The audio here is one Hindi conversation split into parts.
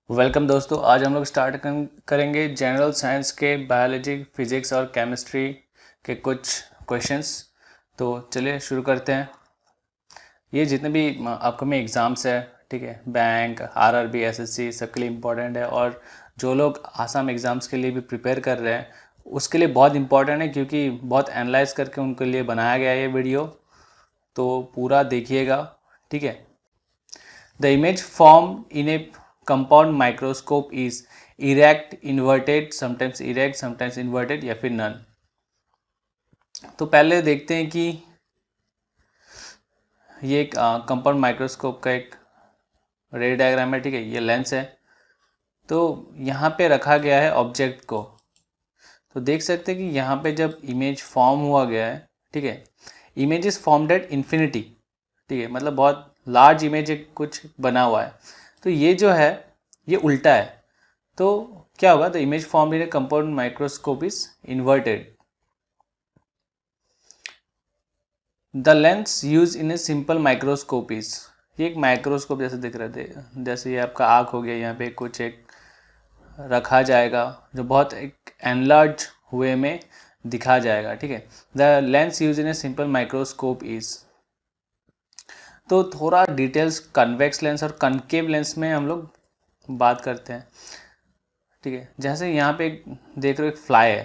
वेलकम दोस्तों। आज हम लोग स्टार्ट करेंगे जनरल साइंस के बायोलॉजी, फिजिक्स और केमिस्ट्री के कुछ क्वेश्चंस। तो चलिए शुरू करते हैं। ये जितने भी अपकमिंग एग्ज़ाम्स है, ठीक है, बैंक, आरआरबी, एसएससी, सबके लिए इम्पोर्टेंट है। और जो लोग आसाम एग्ज़ाम्स के लिए भी प्रिपेयर कर रहे हैं उसके लिए बहुत इंपॉर्टेंट है, क्योंकि बहुत एनालाइज करके उनके लिए बनाया गया है ये वीडियो। तो पूरा देखिएगा, ठीक है। The image formed in a compound microscope is erect, inverted, sometimes inverted या फिर none। तो पहले देखते हैं कि ये एक कंपाउंड माइक्रोस्कोप का एक रे डायग्राम है, ठीक है। ये लेंस है, तो यहाँ पे रखा गया है ऑब्जेक्ट को। तो देख सकते हैं कि यहाँ पे जब इमेज फॉर्म हुआ गया है, ठीक है, image is formed at infinity, ठीक है, मतलब बहुत लार्ज इमेज कुछ बना हुआ है। तो ये जो है ये उल्टा है। तो क्या होगा, the image formed in A compound microscope is inverted. The lens use in a simple microscope is, ये एक माइक्रोस्कोप जैसे दिख रहे थे, जैसे ये आपका आँख हो गया, यहाँ पे कुछ एक रखा जाएगा जो बहुत एक एनलार्ज हुए में दिखा जाएगा, ठीक है। The lens use in a simple microscope is. तो थोड़ा डिटेल्स कन्वेक्स लेंस और कनकेव लेंस में हम लोग बात करते हैं, ठीक है। जैसे यहाँ पे देख रहे हो एक फ्लाई है,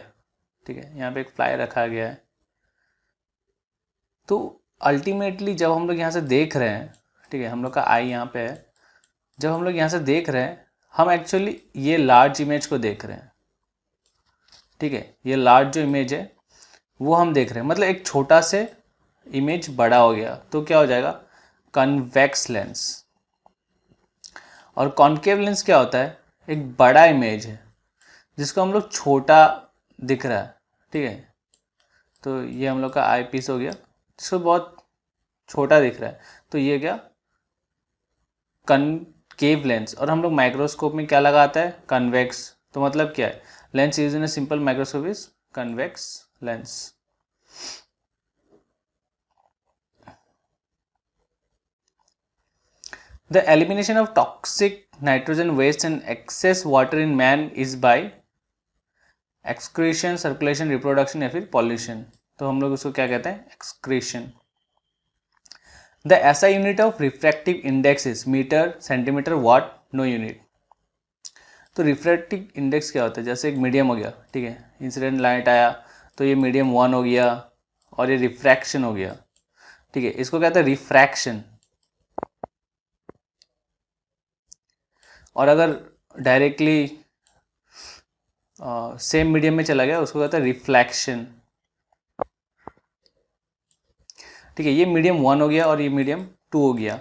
ठीक है, यहाँ पे एक फ्लाई रखा गया है। तो अल्टीमेटली जब हम लोग यहाँ से देख रहे हैं, ठीक है, हम लोग का आई यहाँ पे है, जब हम लोग यहाँ से देख रहे हैं हम एक्चुअली ये लार्ज इमेज को देख रहे हैं, ठीक है। ये लार्ज जो इमेज है वो हम देख रहे हैं, मतलब एक छोटा से इमेज बड़ा हो गया, तो क्या हो जाएगा, कन्वेक्स लेंस। और कॉनकेव लेंस क्या होता है, एक बड़ा इमेज है जिसको हम लोग छोटा दिख रहा है, ठीक है। तो ये हम लोग का आई पीस हो गया जिसको बहुत छोटा दिख रहा है, तो ये क्या, कनकेव लेंस। और हम लोग माइक्रोस्कोप में क्या लगाता है, कन्वेक्स। तो मतलब क्या है, lens use in a simple microscope is convex lens. The elimination of toxic nitrogen waste and excess water in man is by excretion, circulation, reproduction या फिर pollution। तो हम लोग उसको क्या कहते हैं, excretion। The SI unit of refractive index is metre, centimetre, watt, no unit. तो रिफ्रैक्टिव इंडेक्स क्या होता है, जैसे एक मीडियम हो गया, ठीक है, इंसिडेंट लाइट आया तो ये मीडियम 1 हो गया और ये रिफ्रैक्शन हो गया, ठीक है, इसको कहते हैं रिफ्रैक्शन। और अगर डायरेक्टली सेम मीडियम में चला गया उसको कहता है रिफ्लेक्शन, ठीक है। ये मीडियम 1 हो गया और ये मीडियम 2 हो गया,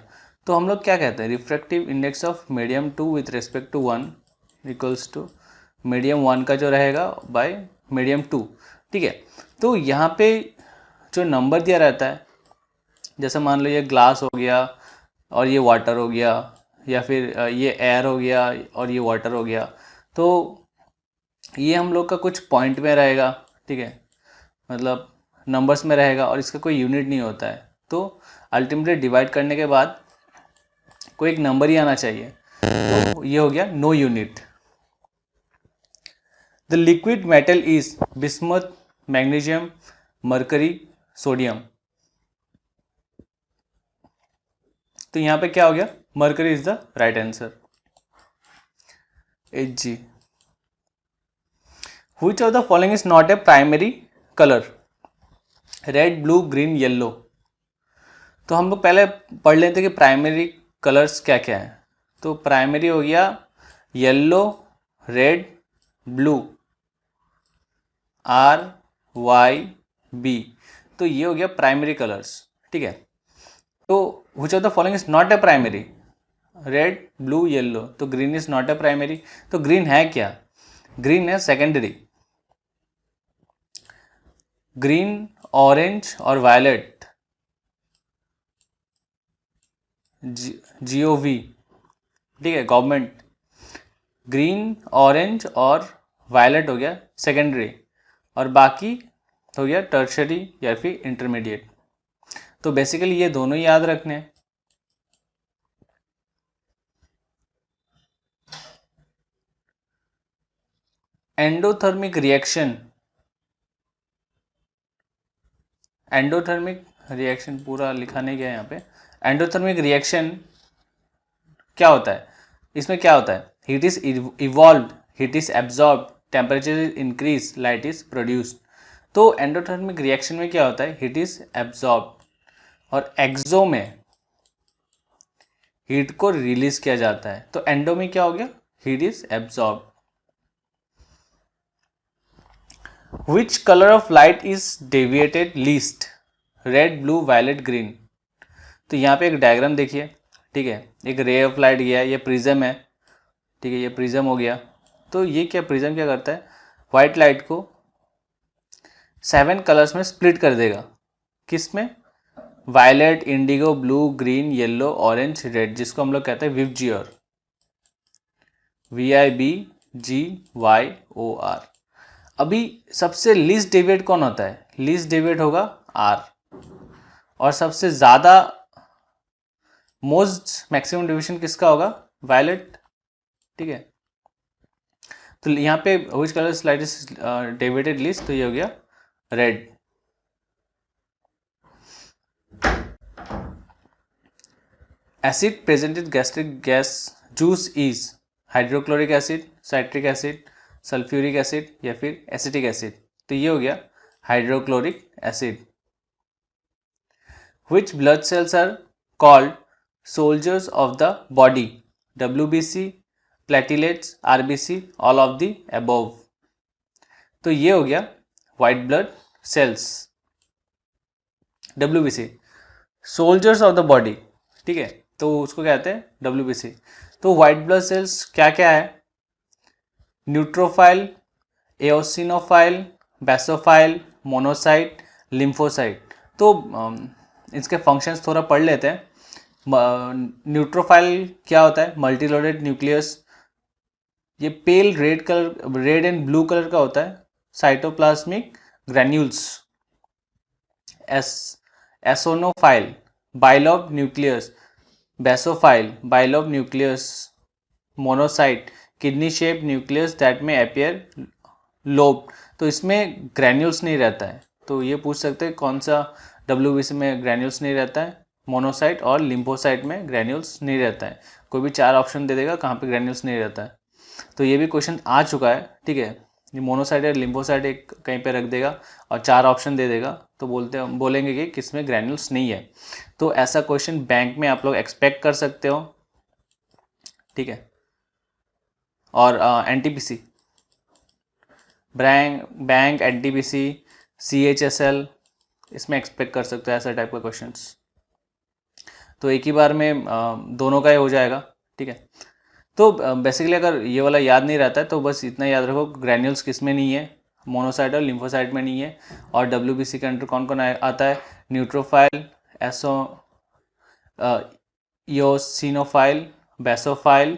तो हम लोग क्या कहते हैं, refractive index of medium 2 with respect to 1 equals to medium 1 का जो रहेगा बाय मीडियम 2, ठीक है। तो यहाँ पे जो नंबर दिया रहता है, जैसे मान लो ये ग्लास हो गया और ये वाटर हो गया, या फिर ये एयर हो गया और ये वाटर हो गया, तो ये हम लोग का कुछ पॉइंट में रहेगा, ठीक है, मतलब नंबर्स में रहेगा और इसका कोई यूनिट नहीं होता है। तो अल्टीमेटली डिवाइड करने के बाद कोई एक नंबर ही आना चाहिए, तो ये हो गया no unit. The liquid metal is bismuth, magnesium, mercury, sodium. तो यहाँ पे क्या हो गया, mercury is the right answer, Hg। Which of the following is not a primary color? Red, blue, green, yellow. तो हम लोग पहले पढ़ लेते हैं कि प्राइमरी कलर्स क्या क्या है। तो प्राइमरी हो गया येलो, रेड, ब्लू, RYB। तो ये हो गया प्राइमरी कलर्स, ठीक है। तो which of the following is not a primary? Red, blue, yellow. तो green is not a primary, तो ग्रीन है क्या, ग्रीन है सेकेंडरी। ग्रीन, ऑरेंज और वायलेट, GOV, ठीक है, गवर्नमेंट। ग्रीन, ऑरेंज और वायलेट हो गया सेकेंडरी, और बाकी हो गया टर्शरी या फिर इंटरमीडिएट। तो बेसिकली ये दोनों ही याद रखने हैं। एंडोथर्मिक रिएक्शन पूरा लिखा नहीं गया यहाँ पे। एंडोथर्मिक रिएक्शन क्या होता है, इसमें क्या होता है, heat is evolve, heat is absorb, temperature is increase, light is produced. तो एंडोथर्मिक रिएक्शन में क्या होता है, हीट इज एब्जॉर्ब और एक्सो में हीट को रिलीज किया जाता है। तो एंडो में क्या हो गया, heat is absorb. Which colour of light is deviated least, red, blue, violet, green. तो यहाँ पे एक डायग्राम देखिए, ठीक है, एक रे ऑफ लाइट गया है, ये प्रिज्म है, ठीक है, ये प्रिज्म हो गया। तो ये क्या, प्रिज्म क्या करता है, वाइट लाइट को 7 कलर्स में स्प्लिट कर देगा। किस में, violet, indigo, blue, green, yellow, orange, red, जिसको हम लोग कहते हैं विबजियर, VIBGYOR। अभी सबसे लीस्ट डेविएट कौन होता है, लीस्ट डेविएट होगा R, और सबसे ज़्यादा मोस्ट मैक्सिमम डेविएशन किसका होगा, वायलेट, ठीक है। तो यहाँ पे which colour light is deviated least, तो ये हो गया red. Acid presented gastric gas juice is hydrochloric acid, citric acid, sulphuric acid या फिर एसिटिक एसिड। तो ये हो गया hydrochloric acid. Which blood cells are called soldiers of the body, WBC, platelets, RBC, all of the above. तो ये हो गया white blood cells, WBC, soldiers of the body, ठीक है, तो उसको कहते हैं WBC। तो वाइट ब्लड सेल्स क्या क्या है, न्यूट्रोफाइल, एओसिनोफाइल, बेसोफाइल, मोनोसाइट, लिम्फोसाइट। तो इसके फंक्शंस थोड़ा पढ़ लेते हैं। न्यूट्रोफाइल क्या होता है, मल्टीलोडेड न्यूक्लियस, ये pale red colour, red and blue colour का होता है, cytoplasmic granules. Eosinophil, bilobe nucleus, basophil, bilobe nucleus, monocyte, kidney shape nucleus that may appear lobe. तो इसमें ग्रैन्यूल्स नहीं रहता है, तो ये पूछ सकते हैं कौन सा WBC में ग्रैन्यूल्स नहीं रहता है, मोनोसाइट और लिम्फोसाइट में ग्रैन्यूल्स नहीं रहता है। कोई भी 4 ऑप्शन दे देगा कहाँ पे ग्रैन्यूल्स नहीं रहता है। तो ये भी क्वेश्चन आ चुका है, ठीक है, ये मोनोसाइट या लिम्फोसाइट एक कहीं पे रख देगा और 4 ऑप्शन दे देगा, तो बोलेंगे कि किसमें ग्रैन्यूल्स नहीं है। तो ऐसा क्वेश्चन बैंक में आप लोग एक्सपेक्ट कर सकते हो, ठीक है। और NTPC, बैंक, NTPC, CHSL, इसमें एक्सपेक्ट कर सकते हो ऐसा टाइप का क्वेश्चंस। तो एक ही बार में दोनों का ही हो जाएगा, ठीक है। तो बेसिकली अगर ये वाला याद नहीं रहता है तो बस इतना याद रखो, ग्रैन्यूल्स किस में नहीं है, मोनोसाइट और लिम्फोसाइट में नहीं है। और WBC के अंडर कौन कौन आता है, न्यूट्रोफाइल, एओसिनोफाइल, बेसोफाइल,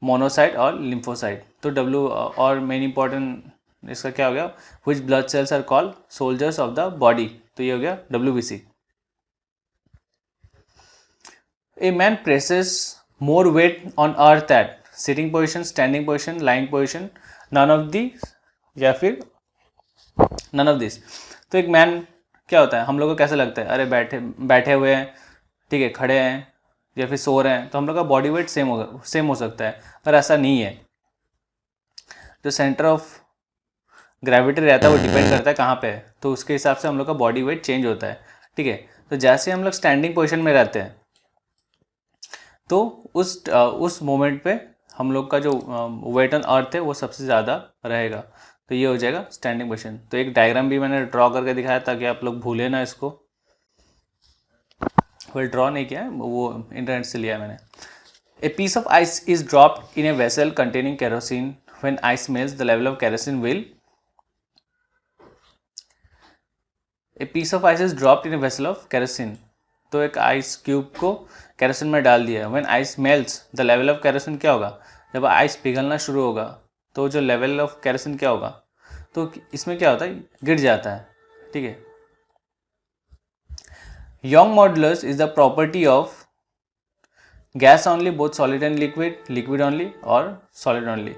मोनोसाइट और लिम्फोसाइट। तो और मेन इंपॉर्टेंट इसका क्या हो गया, which blood cells are called soldiers of the body, तो ये हो गया WBC। A man places more weight on earth at sitting position, standing position, lying position, none of these या फिर none of these। तो एक मैन क्या होता है, हम लोग को कैसे लगता है, अरे बैठे हुए हैं, ठीक है, खड़े हैं या फिर सो रहे हैं, तो हम लोग का बॉडी वेट सेम हो सकता है, पर ऐसा नहीं है। जो सेंटर ऑफ ग्रेविटी रहता है वो डिपेंड करता है कहाँ पे है, तो उसके हिसाब से हम लोग का बॉडी वेट चेंज होता है, ठीक है। तो जैसे हम लोग स्टैंडिंग पोजिशन में रहते हैं तो उस मोमेंट पे हम लोग का जो वेट ऑन अर्थ है वो सबसे ज़्यादा रहेगा, तो ये हो जाएगा स्टैंडिंग पोजीशन। तो एक डायग्राम भी मैंने ड्रॉ करके दिखाया ताकि आप लोग भूले ना इसको, वेल ड्रॉ नहीं किया है, वो इंटरनेट से लिया है मैंने। A piece of ice is dropped in a vessel containing kerosene, when ice melts the level of kerosene will. A piece of ice is dropped in a vessel of kerosene, तो एक आइस क्यूब को केरोसिन में डाल दिया। When ice melts the level of kerosene क्या होगा, जब आइस पिघलना शुरू होगा तो जो लेवल ऑफ केरोसिन क्या होगा, तो इसमें क्या होता है, गिर जाता है, ठीक है। Young modulus is the property of gas only, both solid and liquid, liquid only और सॉलिड ओनली।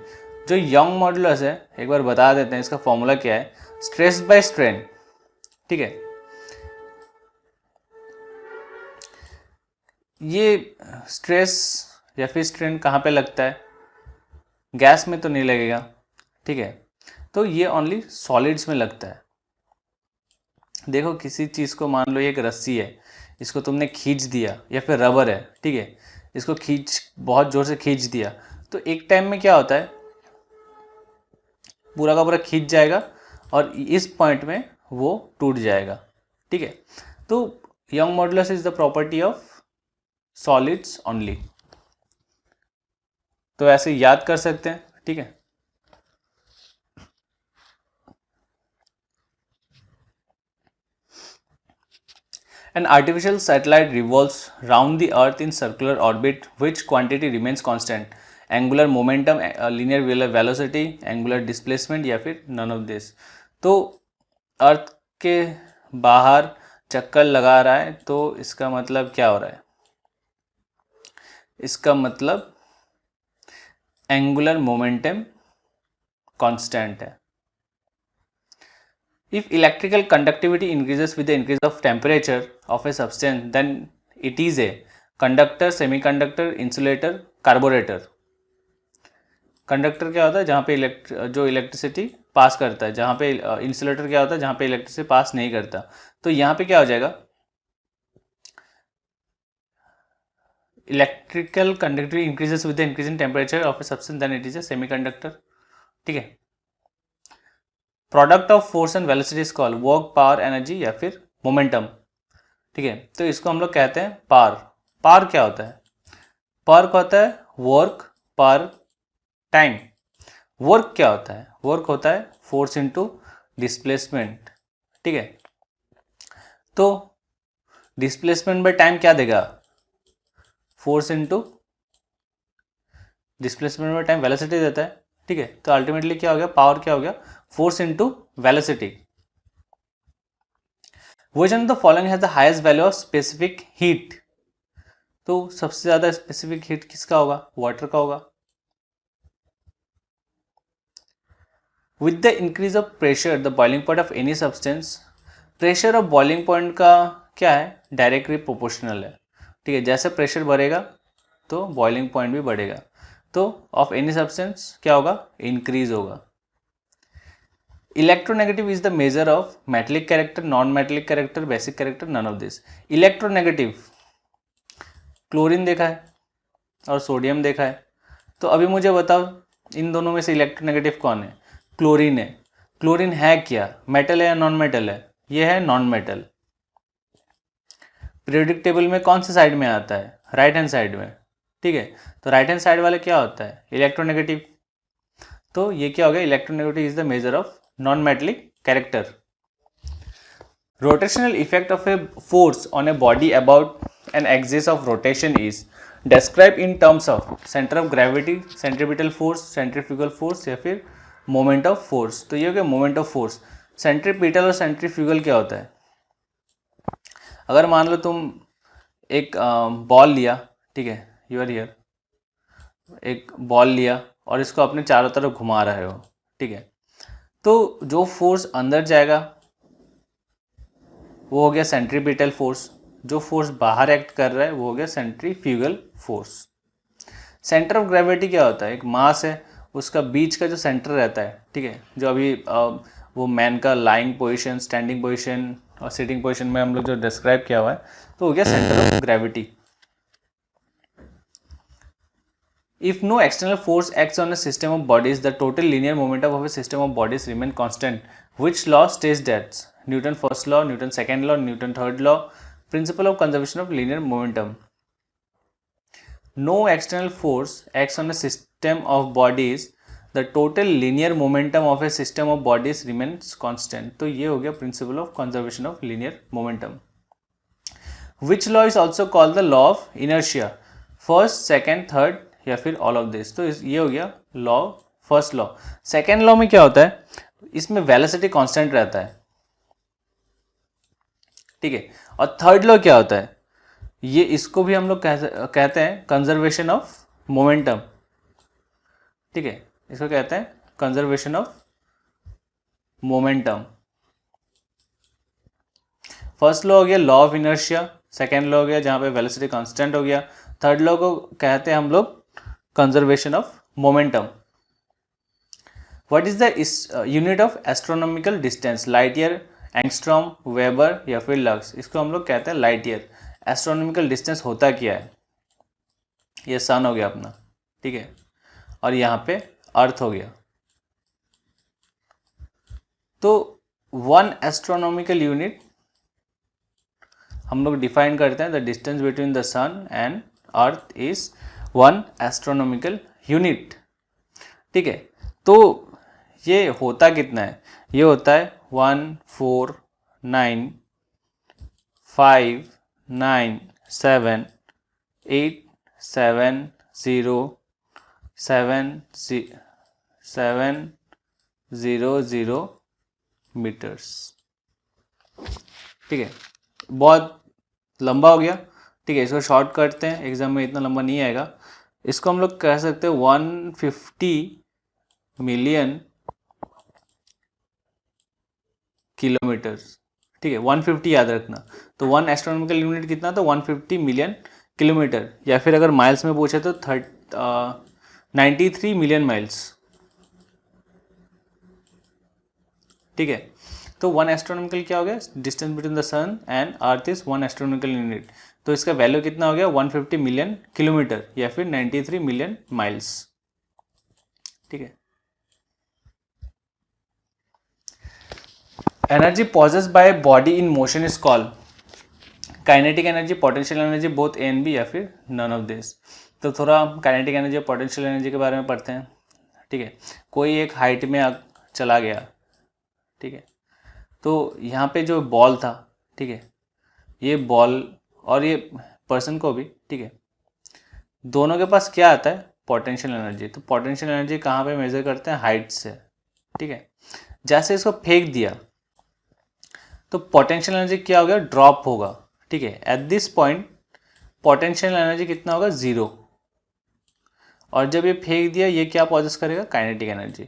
जो यंग मॉडुलस है एक बार बता देते हैं, इसका फॉर्मूला क्या है, स्ट्रेस बाय स्ट्रेन, ठीक है। ये स्ट्रेस या फिर स्ट्रेन कहाँ पे लगता है, गैस में तो नहीं लगेगा, ठीक है, तो ये ओनली सॉलिड्स में लगता है। देखो किसी चीज़ को, मान लो ये एक रस्सी है, इसको तुमने खींच दिया, या फिर रबर है, ठीक है, इसको बहुत ज़ोर से खींच दिया, तो एक टाइम में क्या होता है, पूरा का पूरा खींच जाएगा और इस पॉइंट में वो टूट जाएगा, ठीक है। तो young modulus is the property of solids only, तो ऐसे याद कर सकते हैं, ठीक है। An artificial satellite revolves round the earth in circular orbit, which quantity remains constant, angular momentum, linear velocity, angular displacement, या फिर none of this। तो अर्थ के बाहर चक्कर लगा रहा है, तो इसका मतलब क्या हो रहा है, इसका मतलब एंगुलर मोमेंटम कांस्टेंट है। If electrical conductivity increases with the increase of temperature of a substance, then it is a conductor, semiconductor, insulator, carburetor। Conductor क्या होता है, जहाँ पे जो इलेक्ट्रिसिटी पास करता है, जहाँ पे इंसुलेटर क्या होता है, जहाँ पे इलेक्ट्रिसिटी पास नहीं करता। तो यहाँ पे क्या हो जाएगा, electrical conductivity increases with the increase in temperature of a substance, then it is a semiconductor, ठीक है। Product of force and velocity is called work, power, energy, या फिर मोमेंटम, ठीक है। तो इसको हम लोग कहते हैं पावर। पावर क्या होता है, पावर का होता है वर्क पर टाइम। वर्क क्या होता है, वर्क होता है फोर्स इनटू डिस्प्लेसमेंट, ठीक है। तो डिस्प्लेसमेंट बाय टाइम क्या देगा, force into displacement by time velocity देता है, ठीक है। तो अल्टीमेटली क्या हो गया, पावर क्या हो गया, force into velocity. Which one of the following has the highest value of specific heat? तो सबसे ज्यादा स्पेसिफिक हीट किसका होगा, वाटर का होगा। With the increase of pressure, the boiling point of any substance, pressure of boiling point का क्या है, डायरेक्टली प्रोपोर्शनल है, ठीक है। जैसे प्रेशर बढ़ेगा तो बॉइलिंग पॉइंट भी बढ़ेगा, तो ऑफ एनी सब्सटेंस क्या होगा, इंक्रीज होगा। Electronegative is the measure of metallic character, non metallic character, basic character, none of this. Electronegative chlorine देखा है और सोडियम देखा है, तो अभी मुझे बताओ इन दोनों में से इलेक्ट्रोनेगेटिव कौन है, क्लोरीन है। क्लोरीन है क्या, मेटल है या नॉन मेटल है, ये है नॉन मेटल। पीरियोडिक टेबल में कौन से साइड में आता है, राइट हैंड साइड में, ठीक है। तो राइट हैंड साइड वाले क्या होता है, इलेक्ट्रोनेगेटिव। तो ये क्या हो गया, electronegative is the measure of non-metallic character. Rotational effect of a force on a body about an axis of rotation is described in terms of center of gravity, centripetal force, centrifugal force, या फिर moment of force। तो ये हो गया moment of force। centripetal और centrifugal क्या होता है, अगर मान लो तुम एक बॉल लिया, ठीक है, यू आर हियर, एक बॉल लिया और इसको अपने चारों तरफ घुमा रहे हो, ठीक है, तो जो फोर्स अंदर जाएगा वो हो गया सेंट्रीपिटल फोर्स, जो फोर्स बाहर एक्ट कर रहा है वो हो गया centrifugal force. Centre of gravity क्या होता है, एक मास है, उसका बीच का जो सेंटर रहता है, ठीक है, जो अभी वो मैन का लाइंग पोजीशन, स्टैंडिंग पोजीशन और सिटिंग पोजीशन में हम लोग जो डिस्क्राइब किया हुआ है, तो हो गया centre of gravity. If no external force acts on a system of bodies, the total linear momentum of a system of bodies remain constant. Which law states that? Newton first law, Newton second law, Newton third law, principle of conservation of linear momentum. No external force acts on a system of bodies, the total linear momentum of a system of bodies remains constant. तो ये हो गया principle of conservation of linear momentum. Which law is also called the law of inertia? First, second, third, या फिर ऑल ऑफ दिस। तो ये हो गया law, first law. Second law में क्या होता है, इसमें वेलोसिटी कांस्टेंट रहता है, ठीक है। और थर्ड लॉ क्या होता है, ये इसको भी हम लोग कहते हैं कंजर्वेशन ऑफ मोमेंटम, ठीक है। इसको कहते हैं conservation of momentum. First law हो गया law of inertia, second law हो गया जहाँ पे वेलोसिटी कांस्टेंट हो गया, थर्ड लॉ को कहते हैं हम लोग conservation of momentum. What is the unit of astronomical distance, light year, angstrom, weber या फिर लक्स? इसको हम लोग कहते हैं लाइट ईयर। एस्ट्रोनॉमिकल डिस्टेंस होता क्या है? ये सन हो गया अपना, ठीक है, और यहाँ पे अर्थ हो गया। तो वन एस्ट्रोनॉमिकल यूनिट हम लोग डिफाइन करते हैं, the distance between the sun and earth is 1 astronomical unit, ठीक है। तो ये होता कितना है? ये होता है 14957870700 मीटर्स, ठीक है। बहुत लंबा हो गया, ठीक है, इसको शॉर्ट करते हैं, एग्जाम में इतना लंबा नहीं आएगा। इसको हम लोग कह सकते हैं 150 मिलियन किलोमीटर्स, ठीक है, 150 याद रखना। तो 1 एस्ट्रोनॉमिकल यूनिट कितना? तो 150 मिलियन किलोमीटर, या फिर अगर माइल्स में पूछे तो 93 मिलियन माइल्स, ठीक है। तो 1 एस्ट्रोनॉमिकल क्या हो गया? Distance between the sun and earth is 1 astronomical unit. तो इसका वैल्यू कितना हो गया? 150 मिलियन किलोमीटर या फिर 93 मिलियन माइल्स, ठीक है। Energy possess by body in motion is called kinetic energy, potential energy, both A and B, या फिर नन ऑफ दिस। तो थोड़ा काइनेटिक एनर्जी और पोटेंशियल एनर्जी के बारे में पढ़ते हैं, ठीक है। कोई एक हाइट में चला गया, ठीक है, तो यहाँ पे जो बॉल था, ठीक है, ये बॉल और ये पर्सन को भी, ठीक है, दोनों के पास क्या आता है? Potential energy. तो पोटेंशियल एनर्जी कहाँ पे मेजर करते हैं? हाइट से, ठीक है। जैसे इसको फेंक दिया तो पोटेंशियल एनर्जी क्या हो गया? ड्रॉप होगा, ठीक है। At this point potential energy कितना होगा? 0। और जब ये फेंक दिया, ये क्या पॉजेस करेगा? Kinetic energy.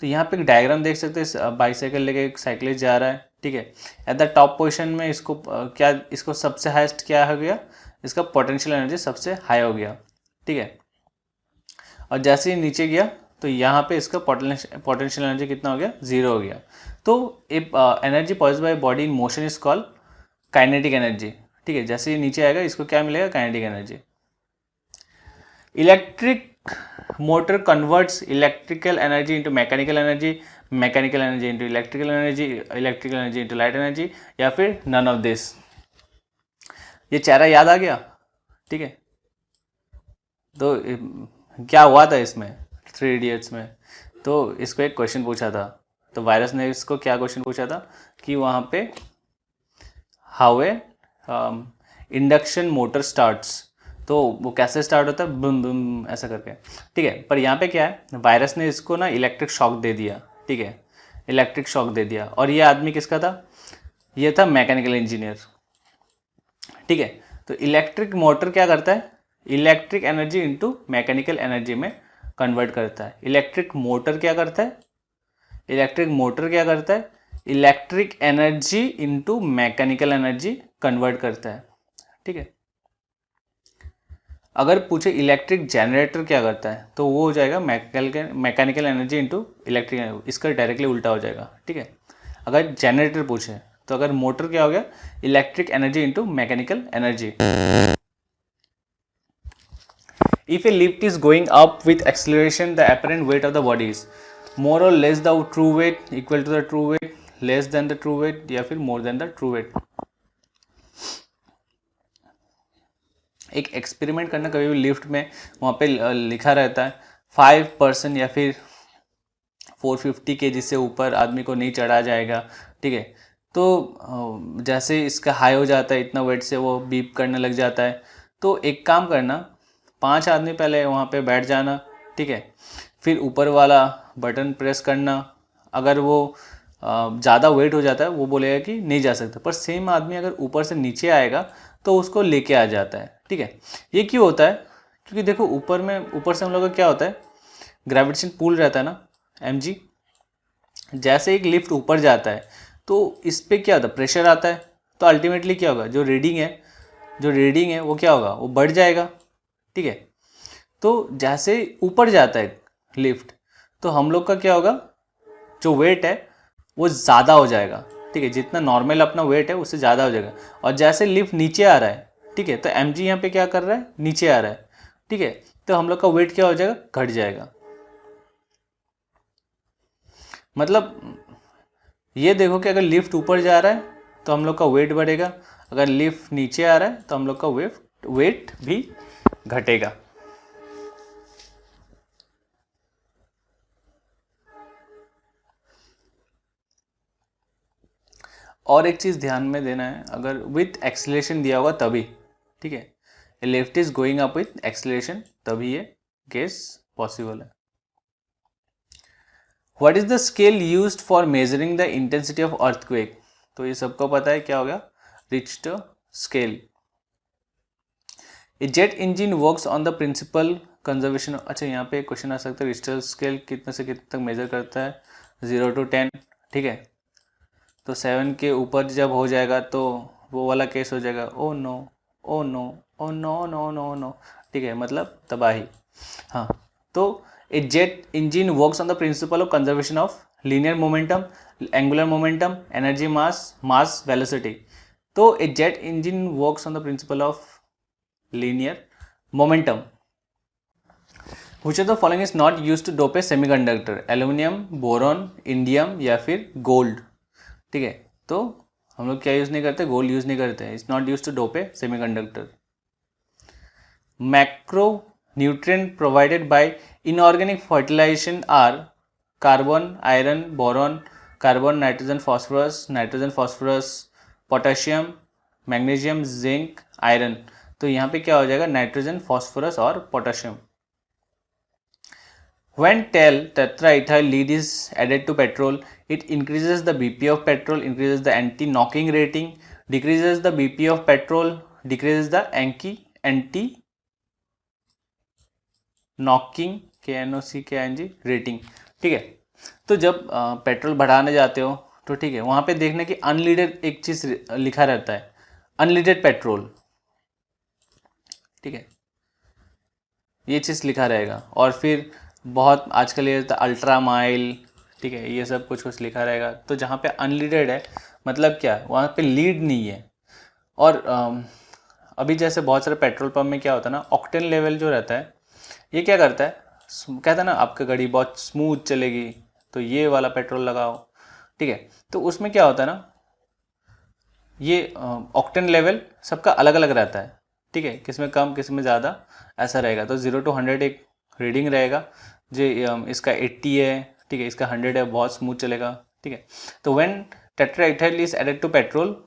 तो यहाँ पे एक डायग्राम देख सकते हैं, बाइसाइकिल लेके एक साइकिलिस्ट जा रहा है, ठीक है। एट द टॉप पोजीशन में इसको इसको सबसे हाईएस्ट क्या हो गया? इसका पोटेंशियल एनर्जी सबसे हाई हो गया, ठीक है। और जैसे ही नीचे गया तो यहाँ पे इसका पोटेंशियल एनर्जी कितना हो गया? 0 हो गया। तो energy possessed by body in motion is called kinetic energy, ठीक है। जैसे ये नीचे आएगा, इसको क्या मिलेगा? Kinetic energy. Electric motor converts electrical energy into mechanical energy, mechanical energy into electrical energy into light energy, या फिर नन ऑफ दिस। ये चेहरा याद आ गया, ठीक है। तो क्या हुआ था इसमें 3 इडियट्स में? तो इसको एक क्वेश्चन पूछा था, तो वायरस ने इसको क्या क्वेश्चन पूछा था कि वहाँ पे how a induction motor starts, तो वो कैसे स्टार्ट होता है? बुम बुम ऐसा करके, ठीक है। पर यहाँ पे क्या है? वायरस ने इसको ना इलेक्ट्रिक शॉक दे दिया, ठीक है, इलेक्ट्रिक शॉक दे दिया। और ये आदमी किसका था? ये था मैकेनिकल इंजीनियर, ठीक है। तो इलेक्ट्रिक मोटर क्या करता है? Electric energy into mechanical energy में कन्वर्ट करता है। इलेक्ट्रिक मोटर क्या करता है? इलेक्ट्रिक मोटर क्या करता है? Electric energy into mechanical energy convert करता है, ठीक है। अगर पूछे इलेक्ट्रिक जनरेटर क्या करता है, तो वो हो जाएगा mechanical energy into electric energy, इसका डायरेक्टली उल्टा हो जाएगा, ठीक है। अगर जनरेटर पूछे तो अगर मोटर क्या हो गया? Electric energy into mechanical energy. If a lift is going up with acceleration, the apparent weight of the body is more or less the true weight, equal to the true weight, less than the true weight, या फिर more than the true weight। एक एक्सपेरिमेंट करना, कभी भी लिफ्ट में वहाँ पे लिखा रहता है 5% या फिर 450 kg से ऊपर आदमी को नहीं चढ़ा जाएगा, ठीक है। तो जैसे इसका हाई हो जाता है इतना वेट से, वो बीप करने लग जाता है। तो एक काम करना, 5 आदमी पहले वहाँ पे बैठ जाना, ठीक है, फिर ऊपर वाला बटन प्रेस करना। अगर वो ज़्यादा वेट हो जाता है, वो बोलेगा कि नहीं जा सकता, पर सेम आदमी अगर ऊपर से नीचे आएगा तो उसको लेके आ जाता है, ठीक है। ये क्यों होता है? क्योंकि देखो ऊपर से हम लोग का क्या होता है, ग्रेविटेशन पुल रहता है ना mg, जैसे एक लिफ्ट ऊपर जाता है तो इस पर क्या होता है, प्रेशर आता है, तो अल्टीमेटली क्या होगा, जो रीडिंग है वो क्या होगा, वो बढ़ जाएगा। ठीक है, तो जैसे ऊपर जाता है लिफ्ट तो हम लोग का क्या होगा, जो वेट है वो ज़्यादा हो जाएगा। ठीक है, जितना नॉर्मल अपना वेट है उससे ज़्यादा हो जाएगा। और जैसे लिफ्ट नीचे आ रहा है, ठीक है, तो mg यहाँ पे क्या कर रहा है, नीचे आ रहा है। ठीक है, तो हम लोग का वेट क्या हो जाएगा, घट जाएगा। मतलब ये देखो कि अगर लिफ्ट ऊपर जा रहा है तो हम लोग का वेट बढ़ेगा, अगर लिफ्ट नीचे आ रहा है तो हम लोग का वेट भी घटेगा। और एक चीज़ ध्यान में देना है, अगर विथ एक्सेलरेशन दिया होगा तभी, ठीक है, lift is going up with acceleration तभी ये केस पॉसिबल है। What is the scale used for measuring the intensity of earthquake? तो ये सबको पता है, क्या हो गया, Richter scale. A jet engine works on the principle conservation. अच्छा, यहाँ पे क्वेश्चन आ सकता है, रिक्टर स्केल कितने से कितने तक मेजर करता है, 0 to 10। ठीक है, तो 7 के ऊपर जब हो जाएगा तो वो वाला केस हो जाएगा, oh no oh no oh no no no no. ठीक है, मतलब तबाही। हाँ, तो a jet engine works on the principle of conservation of linear momentum, angular momentum, energy, mass velocity. तो a jet engine works on the principle of linear momentum. Which of the following is not used to dope a semiconductor? Aluminium, boron, indium या फिर गोल्ड। ठीक है, तो हम लोग क्या यूज़ नहीं करते, गोल्ड यूज़ नहीं करते, it's not use to dope a semiconductor. Macro nutrient provided by inorganic fertilization are carbon, iron, boron, carbon, nitrogen phosphorus, potassium, magnesium, zinc, iron. तो यहाँ पे क्या हो जाएगा, नाइट्रोजन, फॉस्फोरस और potassium. When tetraethyl lead is added to petrol, it increases the BP of petrol, increases the anti-knocking rating, decreases the BP of petrol, decreases the anti-knocking KNOC rating। ठीक है, तो जब पेट्रोल बढ़ाने जाते हो तो ठीक है, वहाँ पे देखना कि अनलीडेड एक चीज़ लिखा रहता है, अनलीडेड पेट्रोल। ठीक है, ये चीज़ लिखा रहेगा। और फिर बहुत आजकल ये अल्ट्रा माइल, ठीक है, ये सब कुछ लिखा रहेगा। तो जहाँ पे अनलीडेड है मतलब क्या, वहाँ पे लीड नहीं है। और अभी जैसे बहुत सारे पेट्रोल पंप में क्या होता है ना, ऑक्टेन लेवल जो रहता है ये क्या करता है, कहता है ना आपका गाड़ी बहुत स्मूथ चलेगी तो ये वाला पेट्रोल लगाओ। ठीक है, तो उसमें क्या होता है ना, ये ऑक्टेन लेवल सबका अलग अलग रहता है। ठीक है, किस में कम किस में ज़्यादा ऐसा रहेगा। तो 0 to 100 एक रीडिंग रहेगा, जो इसका 80 है, ठीक है, इसका 100 है, बहुत स्मूथ चलेगा। ठीक है, तो when tetraethyl is added to petrol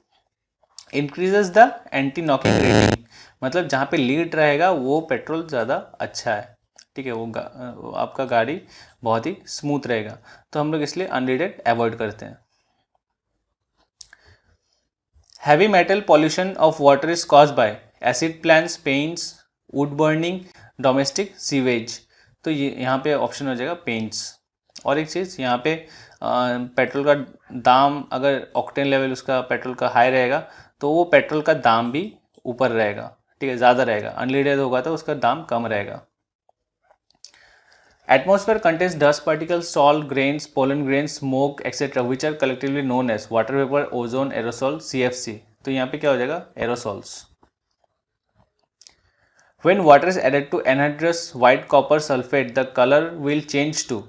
increases the anti knocking rating, मतलब जहाँ पे लीड रहेगा वो पेट्रोल ज़्यादा अच्छा है। ठीक है, वो आपका गाड़ी बहुत ही स्मूथ रहेगा। तो हम लोग इसलिए अनलीडेड अवॉइड करते हैं। Heavy metal pollution of water is caused bye acid plants, paints, would burning, domestic sewage. तो ये यहाँ पे ऑप्शन हो जाएगा पेंट्स। और एक चीज़ यहाँ पे पेट्रोल का दाम, अगर ऑक्टेन लेवल उसका पेट्रोल का हाई रहेगा तो वो पेट्रोल का दाम भी ऊपर रहेगा। ठीक है, ज़्यादा रहेगा। अनलीडेड होगा तो उसका दाम कम रहेगा। Atmosphere contains dust particles, salt grains, pollen grains, smoke etcetera which are collectively known as water vapour, ozone, aerosol, CFC। तो यहाँ पे क्या हो जाएगा, aerosols. When water is added to anhydrous white copper sulfate, the color will change to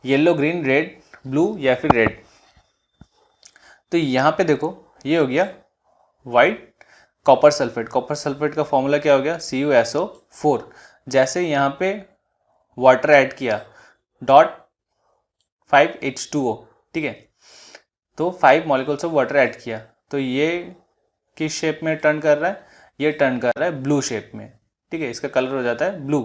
yellow, green, red, blue या फिर रेड। तो यहाँ पे देखो ये हो गया white copper sulphate. Copper sulphate का फॉर्मूला क्या हो गया, CuSO4। जैसे यहाँ पे वाटर ऐड किया .5H2O, ठीक है, तो 5 मॉलिक्यूल्स ऑफ वाटर ऐड किया, तो ये किस शेप में टर्न कर रहा है, ये टर्न कर रहा है ब्लू शेप में। ठीक है, इसका कलर हो जाता है blue.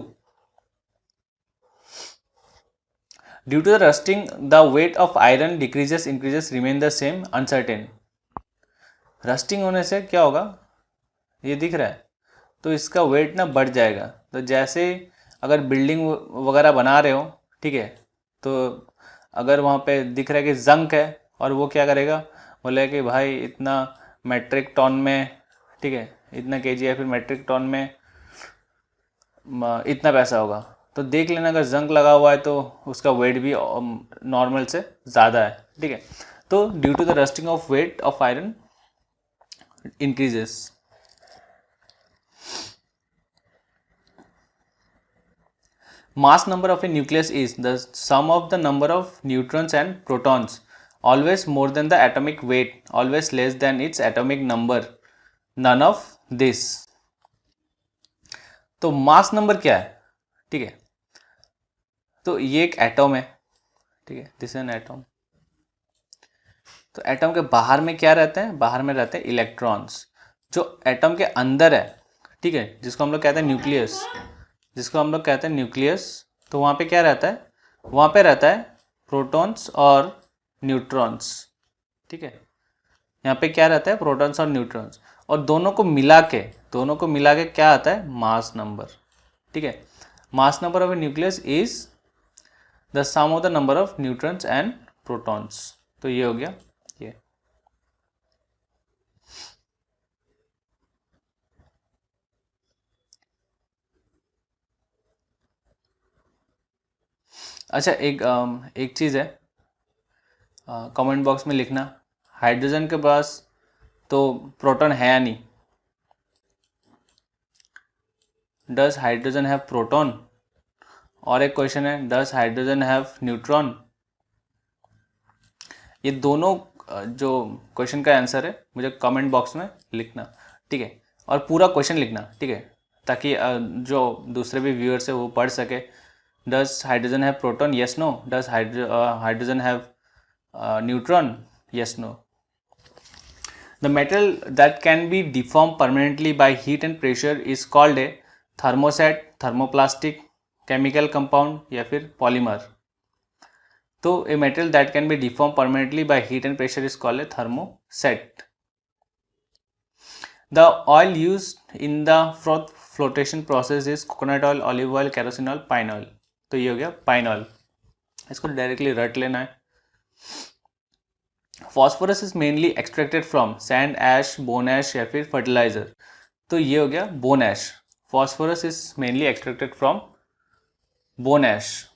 Due to the rusting the weight of iron decreases, increases, remain the same, uncertain. Rusting होने से क्या होगा, ये दिख रहा है, तो इसका वेट ना बढ़ जाएगा। तो जैसे अगर बिल्डिंग वगैरह बना रहे हो, ठीक है, तो अगर वहाँ पे दिख रहा है कि जंक है, और वो क्या करेगा, बोले कि भाई इतना मेट्रिक टन में, ठीक है, इतना केजी या फिर मेट्रिक टन में इतना पैसा होगा, तो देख लेना अगर जंक लगा हुआ है तो उसका वेट भी नॉर्मल से ज़्यादा है, ठीक है। तो due to the rusting of weight of iron increases. Mass number of a nucleus is the sum of the number of neutrons and protons, always more than the atomic weight, always less than its atomic number, none of this। तो मास नंबर क्या है, ठीक है, तो ये एक एटम है, ठीक है, दिस एन एटम। तो एटम के बाहर में क्या रहते हैं, बाहर में रहते हैं इलेक्ट्रॉन्स। जो एटम के अंदर है, ठीक है, जिसको हम लोग कहते हैं न्यूक्लियस, जिसको हम लोग कहते हैं न्यूक्लियस, तो वहाँ पे क्या रहता है, वहाँ पे रहता है प्रोटॉन्स और न्यूट्रॉन्स, ठीक है। यहाँ पे क्या रहता है, प्रोटॉन्स और न्यूट्रॉन्स, और दोनों को मिला के क्या आता है, मास नंबर, ठीक है। Mass number of a nucleus is the sum of the number of neutrons and protons. तो ये हो गया ये। अच्छा, एक चीज़ है, कमेंट बॉक्स में लिखना, हाइड्रोजन के पास तो प्रोटॉन है या नहीं। Does hydrogen have proton? और एक क्वेश्चन है, डज हाइड्रोजन हैव न्यूट्रॉन? ये दोनों जो क्वेश्चन का आंसर है मुझे कमेंट बॉक्स में लिखना, ठीक है, और पूरा क्वेश्चन लिखना, ठीक है, ताकि जो दूसरे भी व्यूअर्स है वो पढ़ सके। Does hydrogen have proton? Yes no. Does hydrogen have neutron? Yes, no. The metal that can be deformed permanently by heat and pressure is called a thermoset, thermoplastic, chemical compound या फिर polymer। तो a metal that can be deformed permanently by heat and pressure is called a thermoset। The oil used in the froth flotation process is coconut oil, olive oil, kerosene oil, pine oil। तो ये हो गया पाइन ऑयल, इसको डायरेक्टली रट लेना है। Phosphorus is mainly extracted from sand, ash, bone ash या फिर फर्टिलाइजर। तो ये हो गया bone ash. Phosphorus is mainly extracted from bone ash.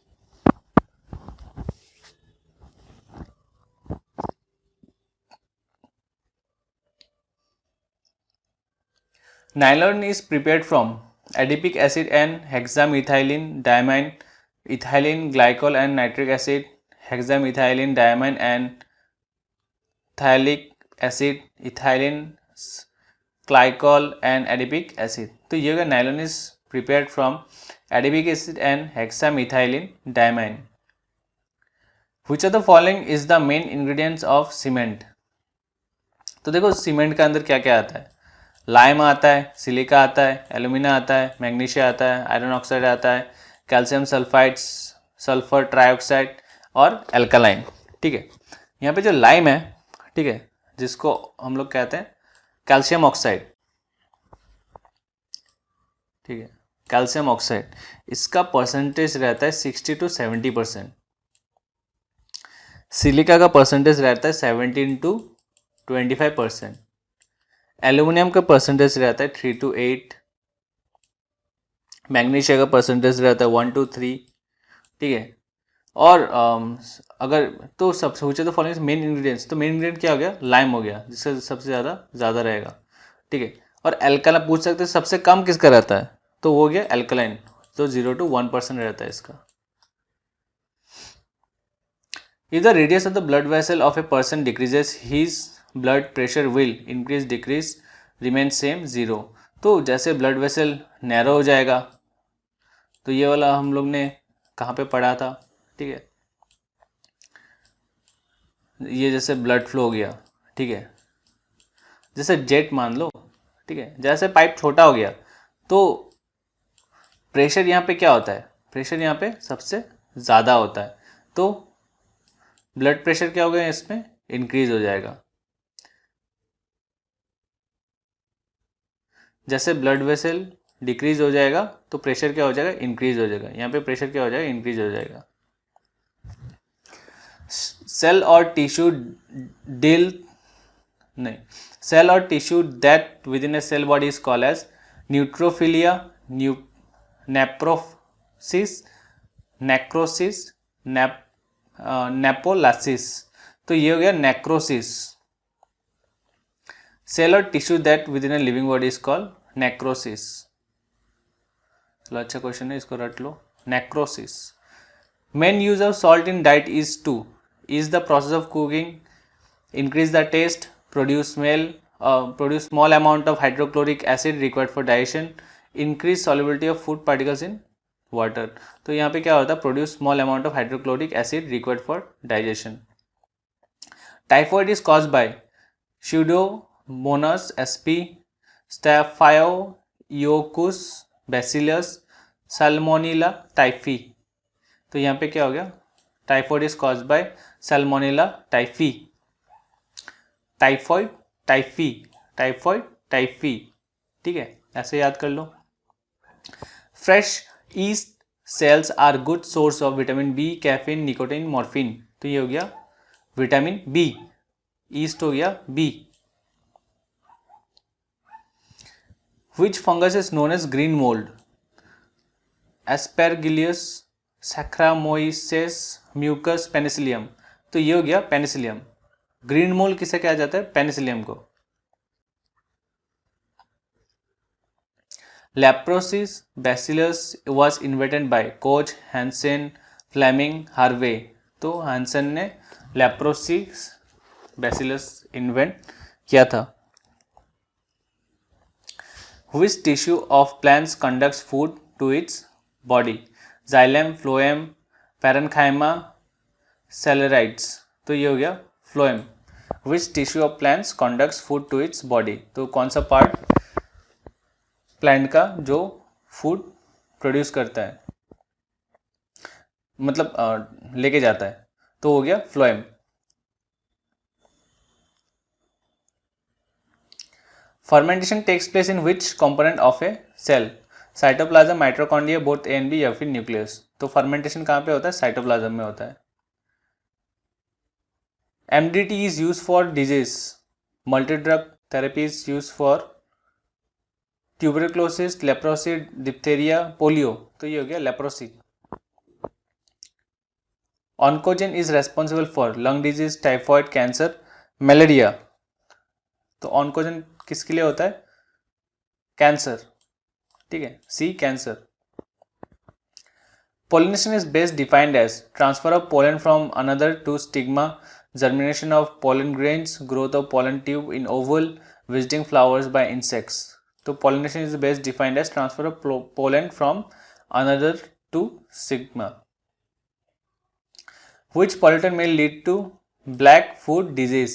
Nylon is prepared from adipic acid and hexamethylene diamine, ethylene glycol and nitric acid, hexamethylene diamine and phthalic acid, ethylene glycol and adipic acid. तो ये होगा nylon is prepared from adipic acid and hexamethylene diamine. Which of the following is the main ingredients of cement? तो देखो सीमेंट के अंदर क्या क्या आता है, लाइम आता है, सिलिका आता है, एल्यूमिना आता है, मैग्नीशिया आता है, आयरन ऑक्साइड आता है, कैल्शियम सल्फाइड्स, सल्फर ट्राइऑक्साइड और एल्कालाइन, ठीक है। यहाँ पे जो लाइम है, ठीक है, जिसको हम लोग कहते हैं कैल्शियम ऑक्साइड, ठीक है, कैल्शियम ऑक्साइड, इसका परसेंटेज रहता है 60 to 70%। सिलिका का परसेंटेज रहता है 17 to 25%। एल्यूमिनियम का परसेंटेज रहता है 3 to 8। मैग्नीशिया का परसेंटेज रहता है 1 to 3, ठीक है। और अगर तो सबसे पूछे तो फॉलोइंग मेन इंग्रेडिएंट्स, तो मेन इंग्रेडिएंट क्या हो गया, लाइम हो गया, जिससे सबसे ज़्यादा रहेगा, ठीक है। और एल्कालाइन पूछ सकते हैं सबसे कम किसका रहता है, तो वो हो गया एल्कालाइन, तो 0 to 1% रहता है इसका। If the radius of the blood vessel of a person decreases, his blood pressure will increase, decrease, remain same, 0। तो जैसे ब्लड वेसल नैरो हो जाएगा, तो ये वाला हम लोग ने कहाँ पे पढ़ा था, ठीक है, ये जैसे ब्लड फ्लो हो गया, ठीक है, जैसे जेट मान लो, ठीक है, जैसे पाइप छोटा हो गया तो प्रेशर यहाँ पे क्या होता है, प्रेशर यहाँ पे सबसे ज़्यादा होता है, तो ब्लड प्रेशर क्या हो गया, इसमें इंक्रीज हो जाएगा। जैसे ब्लड वेसल डिक्रीज हो जाएगा तो प्रेशर क्या हो जाएगा, इंक्रीज हो जाएगा। यहाँ पे प्रेशर क्या हो जाएगा, इंक्रीज हो जाएगा। सेल और टिश्यू डील नहीं, सेल और tissue that within a cell body is called as neutrophilia, neprosis, necrosis, nepolasis. तो ये हो गया नेक्रोसिस। सेल और tissue that within a living body is called necrosis. चलो अच्छा क्वेश्चन है, इसको रट लो, necrosis. Main use of salt in diet is to is the process of cooking, increase the taste, produce small amount of hydrochloric acid required for digestion, increase solubility of food particles in water। तो यहाँ पे क्या होता है, produce small amount of hydrochloric acid required for digestion। Typhoid is caused by Pseudomonas sp, Staphylococcus bacillus, Salmonella typhi। तो यहाँ पे क्या हो गया, typhoid is caused by salmonella typhi. Typhoid typhi, typhoid typhi, ठीक है, ऐसे याद कर लो। Fresh yeast cells are good source of vitamin B, caffeine, nicotine, morphine. तो ये हो गया विटामिन बी, ईस्ट हो गया B. Which fungus is known as green mould, aspergillus, saccharomyces, mucus, penicillium. तो ये हो गया पेनिसिलियम। ग्रीन मोल्ड किसे कहा जाता है, पेनिसिलियम को। Leprosis bacillus was invented by Koch, Hansen, Fleming, Harvey. तो हैंसेन ने लेप्रोसिस बैसिलस इन्वेंट किया था। Which tissue of plants conducts food to its body? Xylem, phloem, parenchyma, cellulites। तो ये हो गया phloem। Which tissue of plants conducts food to its body? तो कौन सा पार्ट प्लांट का जो फूड प्रोड्यूस करता है, मतलब लेके जाता है, तो हो गया phloem। Fermentation takes place in which component of a cell? Cytoplasm, mitochondria, both A and B, या फिर न्यूक्लियस। तो फर्मेंटेशन कहाँ पे होता है, साइटोप्लाज्म में होता है। MDT is used for disease, multi drug therapy is used for tuberculosis, leprosy, diphtheria, polio। तो ये हो गया leprosy। Oncogen is responsible for lung disease, typhoid, cancer, malaria। तो oncogen किसके लिए होता है, कैंसर, ठीक है, सी cancer. Pollination is best defined as transfer of pollen from another to stigma, germination of pollen grains, growth of pollen tube in oval, visiting flowers by insects। तो pollination is best defined as transfer of pollen from another to stigma। Which pollutant may lead to black foot disease?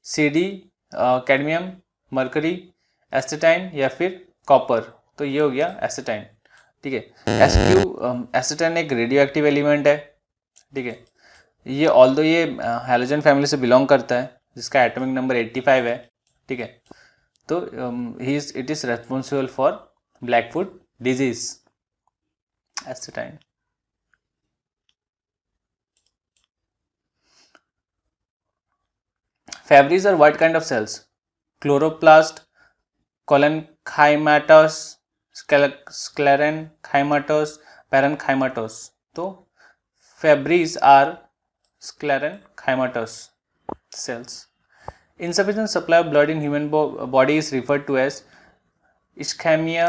CD, cadmium, mercury, एसिटाइन, या फिर कॉपर। तो ये हो गया एसिटाइन, ठीक है। एसिटाइन एक रेडियो एक्टिव एलिमेंट है, ठीक है। ये ऑल्दो ये हैलोजन फैमिली से बिलोंग करता है, जिसका एटॉमिक नंबर 85 है, ठीक है। तो it is responsible for black foot disease, एसिटाइन। Fabries are what kind of cells? Chloroplast, collenchymatous, sclerenchymatous, parenchymatous। तो Fabries are sclerenchymatous cells। Insufficient supply of blood in human body is referred to as ischemia,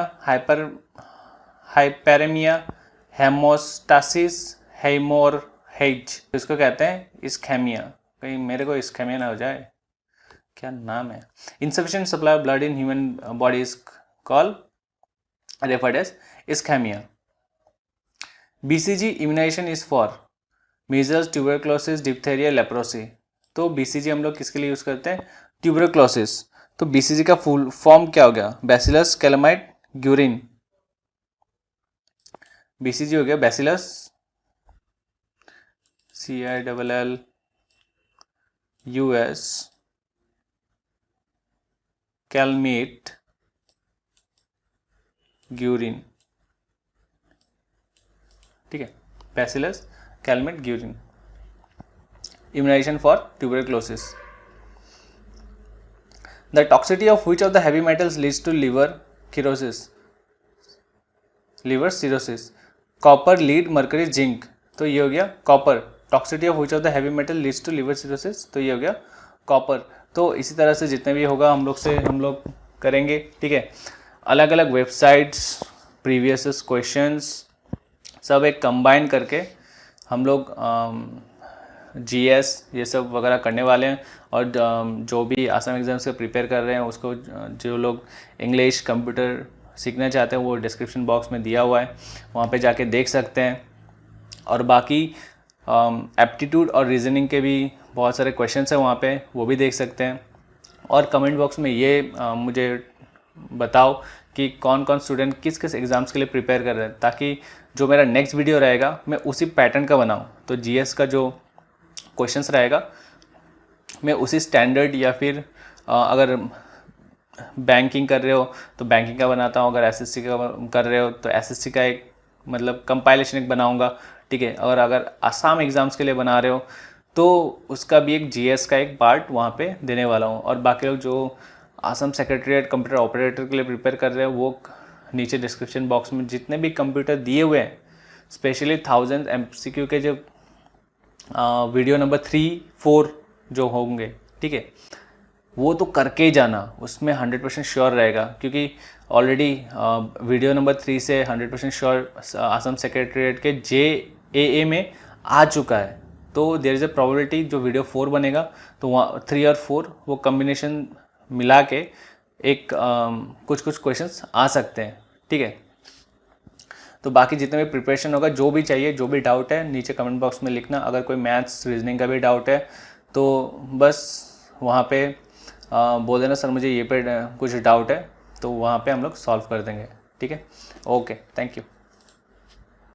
hyperemia, hemostasis, hemorrhage। इसको कहते हैं ischemia। कहीं मेरे को ischemia ना हो जाए, क्या नाम है। Insufficient supply of blood in human body is referred as ischemia। BCG immunization is for measles, tuberculosis, diphtheria, leprosy। तो BCG हम लोग किसके लिए यूज करते हैं, ट्यूबरक्लोसिस। तो BCG का फुल फॉर्म क्या हो गया, बैसिलस कैलामाइट ग्यूरिन। BCG हो गया बैसिलस CILLUS कैलमेट ग्यूरिन, ठीक है, bacillus Calmette Guerin. Immunization for tuberculosis, the toxicity of which of the heavy metals leads to liver cirrhosis, liver cirrhosis, copper, lead, mercury, zinc, तो ये हो गया copper. Toxicity of which of the heavy metal leads to liver cirrhosis, तो ये हो गया कॉपर। तो इसी तरह से जितने भी होगा हम लोग करेंगे, ठीक है। अलग अलग वेबसाइट्स, प्रीवियस क्वेश्चंस सब एक कंबाइन करके हम लोग जीएस ये सब वगैरह करने वाले हैं। और जो भी आसाम एग्जाम से प्रिपेयर कर रहे हैं उसको, जो लोग इंग्लिश कंप्यूटर सीखना चाहते हैं वो डिस्क्रिप्शन बॉक्स में दिया हुआ है, वहाँ पे जाके देख सकते हैं। और बाकी एप्टीट्यूड और रीजनिंग के भी बहुत सारे क्वेश्चंस हैं वहाँ पे, वो भी देख सकते हैं। और कमेंट बॉक्स में ये मुझे बताओ कि कौन कौन स्टूडेंट किस किस एग्ज़ाम्स के लिए प्रिपेयर कर रहे हैं, ताकि जो मेरा नेक्स्ट वीडियो रहेगा मैं उसी पैटर्न का बनाऊँ। तो जीएस का जो क्वेश्चंस रहेगा मैं उसी स्टैंडर्ड, या फिर अगर बैंकिंग कर रहे हो तो बैंकिंग का बनाता हूँ, अगर एसएससी का कर रहे हो तो एसएससी का एक मतलब कंपाइलेशन एक बनाऊँगा, ठीक है। और अगर आसाम एग्ज़ाम्स के लिए बना रहे हो तो उसका भी एक जीएस का एक पार्ट वहाँ पे देने वाला हूँ। और बाकी लोग जो आसाम सेक्रेटरीट कंप्यूटर ऑपरेटर के लिए प्रिपेयर कर रहे हैं वो नीचे डिस्क्रिप्शन बॉक्स में जितने भी कंप्यूटर दिए हुए हैं, स्पेशली 1000 MCQ के जो वीडियो नंबर 3, 4 जो होंगे, ठीक है, वो तो करके ही जाना, उसमें 100% श्योर रहेगा। क्योंकि ऑलरेडी वीडियो नंबर 3 से 100% श्योर आसाम सेक्रेटरीट के JAA में आ चुका है। तो देयर इज़ अ प्रोबेबिलिटी जो वीडियो 4 बनेगा तो वहाँ 3 और 4 वो कम्बिनेशन मिला के एक कुछ क्वेश्चंस आ सकते हैं, ठीक है। तो बाकी जितने भी प्रिपरेशन होगा, जो भी चाहिए, जो भी डाउट है नीचे कमेंट बॉक्स में लिखना। अगर कोई मैथ्स रीजनिंग का भी डाउट है तो बस वहाँ पे बोल देना, सर मुझे ये पे कुछ डाउट है, तो वहाँ पे हम लोग सॉल्व कर देंगे, ठीक है। Okay, thank you.